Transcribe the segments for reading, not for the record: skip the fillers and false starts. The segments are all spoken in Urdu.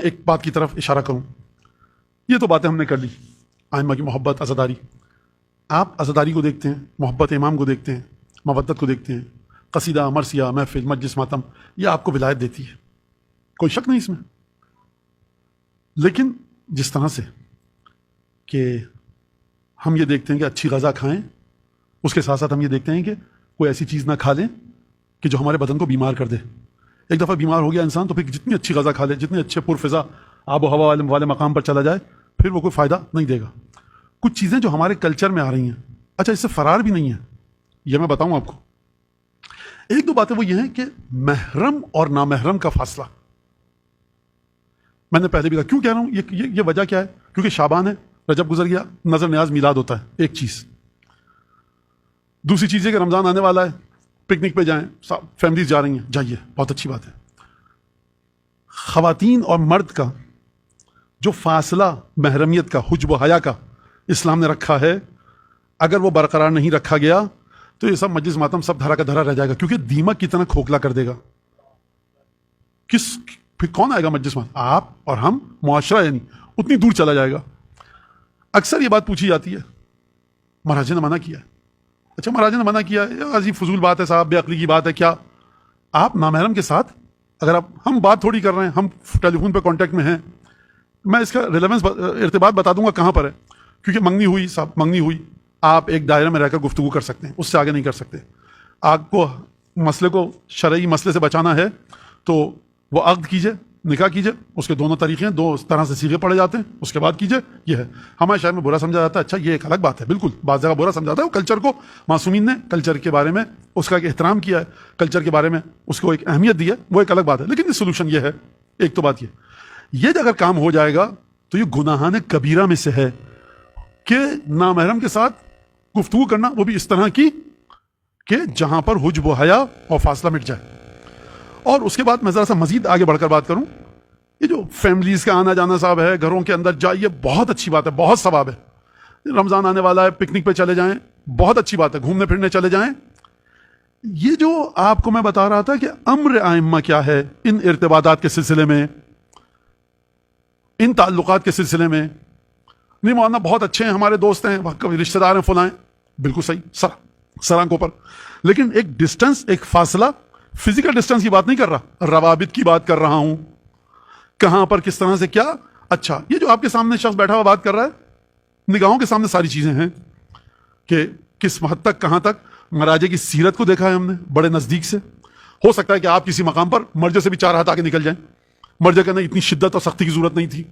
ایک بات کی طرف اشارہ کروں. یہ تو باتیں ہم نے کر لی، ائمہ کی محبت، عزاداری. آپ عزاداری کو دیکھتے ہیں، محبت امام کو دیکھتے ہیں، مودت کو دیکھتے ہیں، قصیدہ، مرثیہ، محفل، مجلس، ماتم، یہ آپ کو ولایت دیتی ہے، کوئی شک نہیں اس میں. لیکن جس طرح سے کہ ہم یہ دیکھتے ہیں کہ اچھی غذا کھائیں، اس کے ساتھ ساتھ ہم یہ دیکھتے ہیں کہ کوئی ایسی چیز نہ کھا لیں کہ جو ہمارے بدن کو بیمار کر دے. ایک دفعہ بیمار ہو گیا انسان تو پھر جتنی اچھی غذا کھا لے، جتنے اچھے پرفضا آب و ہوا والے مقام پر چلا جائے، پھر وہ کوئی فائدہ نہیں دے گا. کچھ چیزیں جو ہمارے کلچر میں آ رہی ہیں، اچھا اس سے فرار بھی نہیں ہے، یہ میں بتاؤں آپ کو. ایک دو باتیں وہ یہ ہیں کہ محرم اور نامحرم کا فاصلہ. میں نے پہلے بھی کہا، کیوں کہہ رہا ہوں، یہ وجہ کیا ہے؟ کیونکہ شعبان ہے، رجب گزر گیا، نظر نیاز میلاد ہوتا ہے، ایک چیز. دوسری چیز ہے کہ رمضان آنے والا ہے، پکنک پہ جائیں، فیملیز جا رہی ہیں، جائیے، بہت اچھی بات ہے. خواتین اور مرد کا جو فاصلہ محرمیت کا، حجب و حیا کا اسلام نے رکھا ہے، اگر وہ برقرار نہیں رکھا گیا تو یہ سب مجلس ماتم سب دھرا کا دھرا رہ جائے گا، کیونکہ دیمک کی طرح کھوکھلا کر دے گا. پھر کون آئے گا مجلس ماتم؟ آپ اور ہم، معاشرہ یعنی اتنی دور چلا جائے گا. اکثر یہ بات پوچھی جاتی ہے، مہاراج نے منع کیا ہے. اچھا مہاراج نے منع کیا ہے، عجیب فضول بات ہے صاحب، بے عقلی کی بات ہے. کیا آپ نامحرم کے ساتھ، اگر ہم بات تھوڑی کر رہے ہیں، ہم ٹیلی فون پہ کانٹیکٹ میں ہیں، میں اس کا ریلیونس ارتباط بتا دوں گا کہاں پر ہے. کیونکہ منگنی ہوئی صاحب، منگنی ہوئی، آپ ایک دائرے میں رہ کر گفتگو کر سکتے ہیں، اس سے آگے نہیں کر سکتے. آپ کو مسئلے کو شرعی مسئلے سے بچانا ہے تو وہ عقد کیجئے، نکاح کیجئے. اس کے دونوں طریقے ہیں، دو طرح سے صیغے پڑے جاتے ہیں، اس کے بعد کیجئے. یہ ہے. ہمارے شہر میں برا سمجھا جاتا ہے، اچھا یہ ایک الگ بات ہے، بالکل بعض جگہ برا سمجھا جاتا ہے. وہ کلچر کو، معصومین نے کلچر کے بارے میں اس کا ایک احترام کیا ہے، کلچر کے بارے میں اس کو ایک اہمیت دی ہے، وہ ایک الگ بات ہے. لیکن سولوشن یہ ہے، ایک تو بات یہ اگر کام ہو جائے گا تو یہ گناہان کبیرہ میں سے ہے کہ نامحرم کے ساتھ گفتگو کرنا، وہ بھی اس طرح کی کہ جہاں پر حجب و حیا اور فاصلہ مٹ جائے. اور اس کے بعد میں ذرا سا مزید آگے بڑھ کر بات کروں. یہ جو فیملیز کا آنا جانا صاحب ہے، گھروں کے اندر جائیے، بہت اچھی بات ہے، بہت ثواب ہے. رمضان آنے والا ہے، پکنک پہ چلے جائیں، بہت اچھی بات ہے، گھومنے پھرنے چلے جائیں. یہ جو آپ کو میں بتا رہا تھا کہ امر ائمہ کیا ہے ان ارتباطات کے سلسلے میں، ان تعلقات کے سلسلے میں. نہیں مولانا بہت اچھے ہیں، ہمارے دوست ہیں، رشتہ دار ہیں، فلاں ہیں، بالکل صحیح، سرانکوں پر. لیکن ایک ڈسٹنس، ایک فاصلہ، فزیکل ڈسٹنس کی بات نہیں کر رہا، روابط کی بات کر رہا ہوں. کہاں پر کس طرح سے کیا. اچھا یہ جو آپ کے سامنے شخص بیٹھا ہوا بات کر رہا ہے، نگاہوں کے سامنے ساری چیزیں ہیں کہ کس حد تک، کہاں تک مراجع کی سیرت کو دیکھا ہے ہم نے بڑے نزدیک سے. ہو سکتا ہے کہ آپ کسی مقام پر مرجع سے بھی 4 ہاتھ آگے نکل جائیں، مرجع کہنا اتنی شدت اور سختی کی ضرورت نہیں تھی،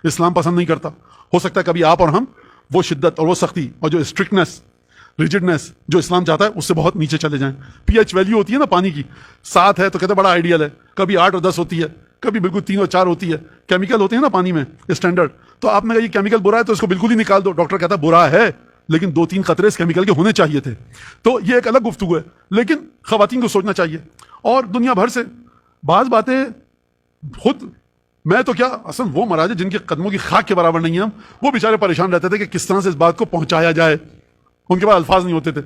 اسلام پسند نہیں کرتا. ہو سکتا ہے کبھی آپ اور ہم وہ شدت اور وہ سختی اور جو اسٹرکٹنس، ریجڈنس جو اسلام چاہتا ہے اس سے بہت نیچے چلے جائیں. پی ایچ ویلیو ہوتی ہے نا پانی کی، 7 ہے تو کہتے ہیں بڑا آئیڈیل ہے، کبھی 8 اور 10 ہوتی ہے، کبھی بالکل 3 اور 4 ہوتی ہے. کیمیکل ہوتے ہیں نا پانی میں اسٹینڈرڈ، تو آپ نے کہا یہ کیمیکل برا ہے تو اس کو بالکل ہی نکال دو. ڈاکٹر کہتا ہے برا ہے لیکن 2-3 قطرے اس کیمیکل کے ہونے چاہیے تھے. تو یہ ایک الگ گفتگو ہے. لیکن خواتین کو سوچنا چاہیے. اور دنیا بھر سے بعض باتیں خود میں تو کیا، اصل وہ مراجع جن کے قدموں کی خاک کے برابر نہیں ہیں، وہ بیچارے پریشان رہتے تھے کہ کس طرح سے اس بات کو پہنچایا جائے. ان کے پاس الفاظ نہیں ہوتے تھے.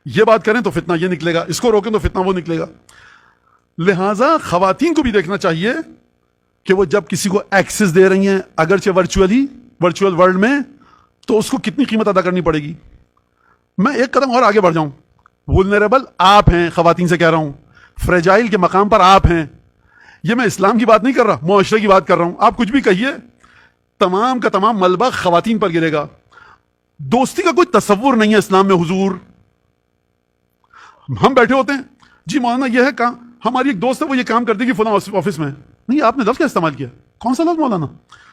یہ بات کریں تو فتنہ یہ نکلے گا، اس کو روکیں تو فتنہ وہ نکلے گا. لہٰذا خواتین کو بھی دیکھنا چاہیے کہ وہ جب کسی کو ایکسس دے رہی ہیں، اگرچہ ورچوئل ورلڈ میں، تو اس کو کتنی قیمت ادا کرنی پڑے گی. میں ایک قدم اور آگے بڑھ جاؤں. وولنریبل آپ ہیں، خواتین سے کہہ رہا ہوں، فریجائل کے مقام پر آپ ہیں. یہ میں اسلام کی بات نہیں کر رہا، معاشرے کی بات کر رہا ہوں. آپ کچھ بھی کہیے، تمام کا تمام ملبہ خواتین پر گرے گا. دوستی کا کوئی تصور نہیں ہے اسلام میں. حضور ہم بیٹھے ہوتے ہیں، جی مولانا یہ ہے کام، ہماری ایک دوست ہے وہ یہ کام کر دے گی فلاں آفس میں. نہیں، آپ نے لفظ کیا استعمال کیا؟ کون سا لفظ مولانا؟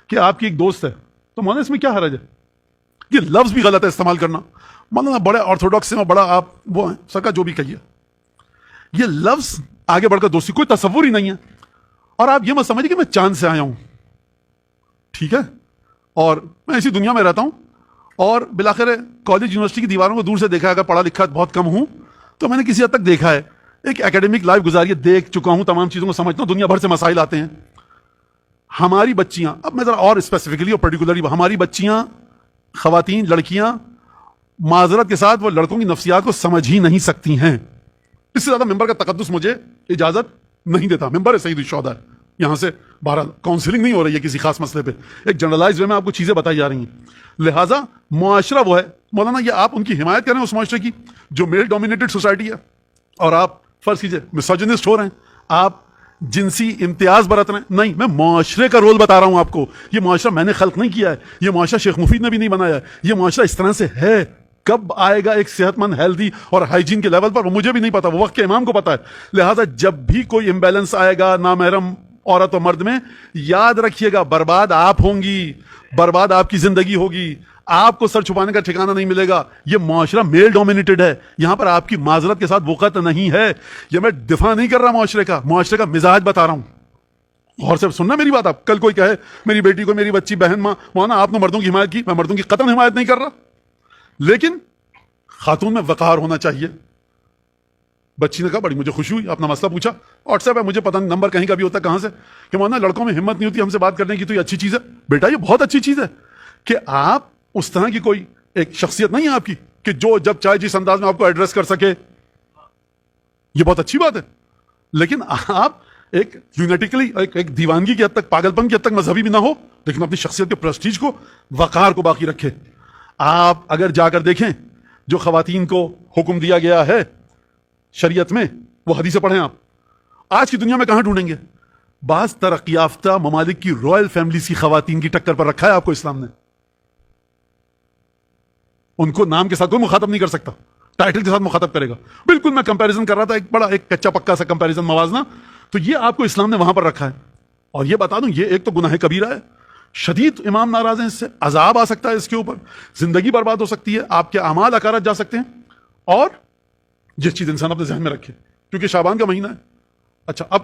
کہ آپ کی ایک دوست ہے. تو مولانا اس میں کیا حرج ہے؟ یہ لفظ بھی غلط ہے استعمال کرنا. مولانا بڑے آرتھوڈاکس ہیں اور بڑا آپ وہ ہیں، سرکار جو بھی کہیے، یہ لفظ آگے بڑھ کر دوستی کوئی تصور ہی نہیں ہے. اور آپ یہ مت سمجھیں کہ میں چاند سے آیا ہوں، ٹھیک ہے، اور میں اسی دنیا میں رہتا ہوں، اور بالآخر کالج یونیورسٹی کی دیواروں کو دور سے دیکھا، اگر پڑھا لکھا بہت کم ہوں تو میں نے کسی حد تک دیکھا ہے، ایک اکیڈمک لائف گزاری ہے، دیکھ چکا ہوں، تمام چیزوں کو سمجھتا ہوں. دنیا بھر سے مسائل آتے ہیں. ہماری بچیاں، اب میں ذرا اور اسپیسیفکلی اور پرٹیکولرلی، ہماری بچیاں، خواتین، لڑکیاں، معذرت کے ساتھ وہ لڑکوں کی نفسیات کو سمجھ ہی نہیں سکتی ہیں. اس سے زیادہ ممبر کا تقدس مجھے اجازت نہیں دیتا. ممبر ہے سید الشہداء، یہاں سے بہرحال کاؤنسلنگ نہیں ہو رہی ہے کسی خاص مسئلے پہ, ایک جنرلائز وے میں آپ کو چیزیں بتائی جا رہی ہیں. لہٰذا معاشرہ وہ ہے مولانا, یہ آپ ان کی حمایت کریں اس معاشرے کی جو میل ڈومینیٹڈ سوسائٹی ہے, اور آپ فرض کیجیے مسوجنسٹ ہو رہے ہیں, آپ جنسی امتیاز برت رہے ہیں. نہیں, میں معاشرے کا رول بتا رہا ہوں آپ کو. یہ معاشرہ میں نے خلق نہیں کیا ہے, یہ معاشرہ شیخ مفید نے بھی نہیں بنایا ہے. یہ معاشرہ اس طرح سے ہے. کب آئے گا ایک صحت مند ہیلدی اور ہائیجین کے لیول پر, وہ مجھے بھی نہیں پتا, وہ وقت کے امام کو پتا ہے. لہٰذا جب بھی کوئی امبیلنس آئے گا نامحرم عورت و مرد میں, یاد رکھیے گا برباد آپ ہوں گی, برباد آپ کی زندگی ہوگی, آپ کو سر چھپانے کا ٹھکانہ نہیں ملے گا. یہ معاشرہ میل ڈومینیٹڈ ہے, یہاں پر آپ کی معذرت کے ساتھ وقت نہیں ہے. یہ میں دفاع نہیں کر رہا معاشرے کا, معاشرے کا مزاج بتا رہا ہوں. غور سے سننا میری بات. آپ کل کوئی کہے میری بیٹی کو, میری بچی, بہن, ماں, مولانا آپ نے مردوں کی حمایت کی, میں مردوں کی قطعاً حمایت نہیں کر رہا, لیکن خاتون میں وقار ہونا چاہیے. بچی نے کہا بڑی مجھے خوشی ہوئی, اپنا مسئلہ پوچھا, واٹس ایپ ہے, مجھے پتہ نہیں نمبر کہیں کا بھی ہوتا ہے کہاں سے, کہ مولانا لڑکوں میں ہمت نہیں ہوتی ہم سے بات کرنے کی, تو یہ اچھی چیز ہے. بیٹا یہ بہت اچھی چیز ہے کہ آپ اس طرح کی کوئی ایک شخصیت نہیں ہے آپ کی کہ جو جب چاہے جس انداز میں آپ کو ایڈریس کر سکے, یہ بہت اچھی بات ہے. لیکن آپ ایک یونیٹیکلی ایک دیوانگی کی حد تک, پاگل پن کی حد تک مذہبی بھی نہ ہو, لیکن اپنی شخصیت کے پریسٹیج کو, وقار کو باقی رکھے. آپ اگر جا کر دیکھیں جو خواتین کو حکم دیا گیا ہے شریعت میں, وہ حدیثیں پڑھیں آپ, آج کی دنیا میں کہاں ڈھونڈیں گے؟ بعض ترقی یافتہ ممالک کی رائل فیملیز کی خواتین کی ٹکر پر رکھا ہے آپ کو اسلام نے. ان کو نام کے ساتھ کوئی مخاطب نہیں کر سکتا, ٹائٹل کے ساتھ مخاطب کرے گا. بالکل میں کمپیریزن کر رہا تھا, ایک بڑا ایک کچا پکا سا کمپیریزن موازنہ, تو یہ آپ کو اسلام نے وہاں پر رکھا ہے. اور یہ بتا دوں, یہ ایک تو گناہ کبیرہ ہے, شدید امام ناراض ہیں اس سے, عذاب آ سکتا ہے اس کے اوپر, زندگی برباد ہو سکتی ہے, آپ کے اعمال اکارت جا سکتے ہیں. اور یہ چیز انسان اپنے ذہن میں رکھے کیونکہ شعبان کا مہینہ ہے. اچھا, اب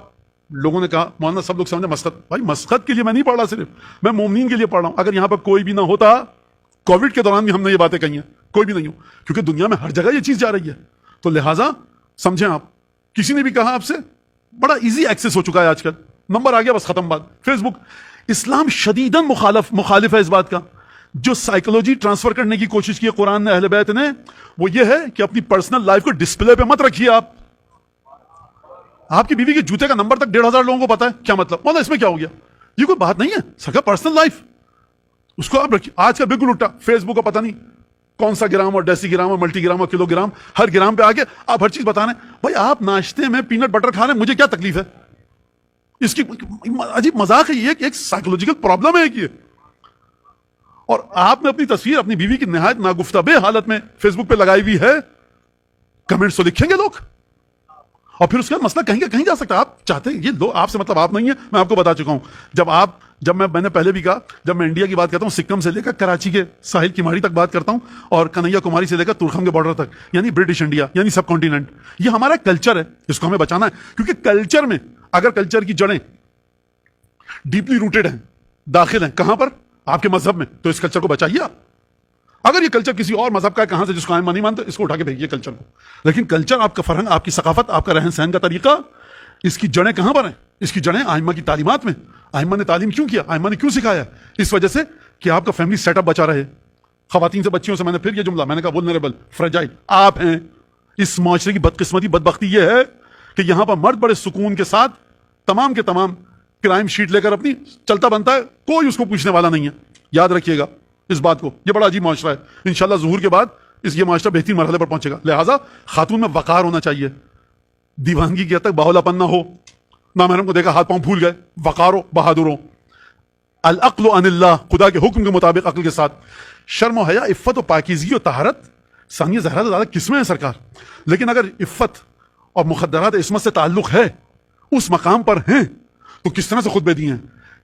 لوگوں نے کہا مولانا سب لوگ سمجھے مسخت. بھائی مسخت کے لیے میں نہیں پڑھ رہا, صرف میں مومنین کے لیے پڑھ رہا ہوں. اگر یہاں پر کوئی بھی نہ ہوتا, کووڈ کے دوران بھی ہم نے یہ باتیں کہی ہیں, کوئی بھی نہیں ہو, کیونکہ دنیا میں ہر جگہ یہ چیز جا رہی ہے. تو لہٰذا سمجھیں آپ, کسی نے بھی کہا آپ سے, بڑا ایزی ایکسس ہو چکا ہے آج کل, نمبر آ گیا بس ختم بات. فیس بک, اسلام شدیداً مخالف ہے اس بات کا. جو سائیکولوجی ٹرانسفر کرنے کی کوشش کی ہے قرآن نے, اہل بیت نے, وہ یہ ہے کہ اپنی پرسنل لائف کو ڈسپلے پہ مت رکھیے. آپ کی بیوی کے جوتے کا نمبر تک 1,500 لوگوں کو پتا ہے, کیا مطلب؟ مولانا اس میں کیا ہو گیا؟ یہ کوئی بات نہیں ہے, سکا پرسنل لائف اس کو آپ رکھیے. آج کا بالکل الٹا, فیس بک کا پتہ نہیں کون سا گرام اور ڈیسی گرام اور ملٹی گرام اور کلو گرام, ہر گرام پہ آ کے آپ ہر چیز بتا رہے ہیں. بھائی آپ ناشتے میں پینٹ بٹر کھا رہے ہیں, مجھے کیا تکلیف ہے؟ اس کی عجیب مذاق ہے, یہ ایک سائیکولوجیکل پرابلم ہے یہ. اور آپ نے اپنی تصویر اپنی بیوی کی نہایت ناگفتہ حالت میں فیس بک پہ لگائی ہوئی ہے, کمنٹس تو لکھیں گے لوگ, اور پھر اس کا مسئلہ کہیں کہیں جا سکتا ہے. آپ چاہتے ہیں یہ لو, آپ سے مطلب آپ نہیں ہے, میں آپ کو بتا چکا ہوں. جب میں نے پہلے بھی کہا, جب میں انڈیا کی بات کرتا ہوں, سکم سے لے کر کراچی کے ساحل کی ماڑی تک بات کرتا ہوں, اور کنیا کماری سے لے کر ترکھم کے بارڈر تک, یعنی برٹش انڈیا, یعنی سب کانٹیننٹ, یہ ہمارا کلچر ہے, اس کو ہمیں بچانا ہے. کیونکہ کلچر میں اگر کلچر کی جڑیں ڈیپلی روٹیڈ ہیں, داخل ہیں کہاں پر؟ آپ کے مذہب میں, تو اس کلچر کو بچائیے آپ. اگر یہ کلچر کسی اور مذہب کا ہے کہاں سے, جس کو آئمہ نہیں مانتے, اس کو اٹھا کے بھیجیے کلچر کو. لیکن کلچر آپ کا فرہنگ, آپ کی ثقافت, آپ کا رہن سہن کا طریقہ, اس کی جڑیں کہاں پر ہیں؟ اس کی جڑیں آئمہ کی تعلیمات میں. آئمہ نے تعلیم کیوں کیا, آئمہ نے کیوں سکھایا؟ اس وجہ سے کہ آپ کا فیملی سیٹ اپ بچا رہے. خواتین سے, بچیوں سے, میں نے پھر یہ جملہ میں نے کہا, وولنریبل, فریجائل آپ ہیں. اس معاشرے کی بدقسمتی, بدبختی یہ ہے کہ یہاں پر مرد بڑے سکون کے ساتھ تمام کے تمام کرائم شیٹ لے کر اپنی چلتا بنتا ہے, کوئی اس کو پوچھنے والا نہیں ہے. یاد رکھیے گا اس بات کو, یہ بڑا عجیب معاشرہ ہے. انشاءاللہ ظہور کے بعد یہ معاشرہ بہترین مرحلے پر پہنچے گا. لہٰذا خاتون میں وقار ہونا چاہیے, دیوانگی کی حد تک باولا پن نہ ہو, نامحرم کو دیکھا ہاتھ پاؤں پھول گئے, وقار ہو, بہادر ہو. العقل عن اللہ, خدا کے حکم کے مطابق عقل کے ساتھ. شرم و حیا, عفت و پاکیزگی و طہارت ثانیہ زہرا زیادہ قسمیں ہیں سرکار. لیکن اگر عفت اور مخدرات عصمت سے تعلق ہے, اس مقام پر ہیں, تو کس طرح سے خطبے دیے ہیں.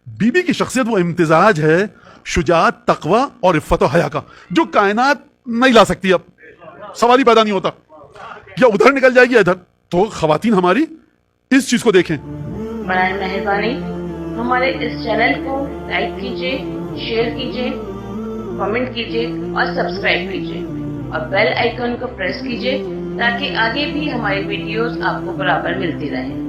بی بی کی شخصیت وہ امتزاج ہے شجاعت, تقوی اور عفت و حیا کا, جو کائنات نہیں لا سکتی. اب سوال ہی پیدا نہیں ہوتا, یا ادھر نکل جائے گی ادھر. تو خواتین ہماری اس چیز کو دیکھیں. برائے مہربانی ہمارے اس چینل کو لائک کیجیے, شیئر کیجیے, کمنٹ کیجیے اور سبسکرائب کیجیے, اور بیل آئیکن کو پریس کیجیے تاکہ آگے بھی ہماری ویڈیوز آپ کو برابر ملتی رہیں.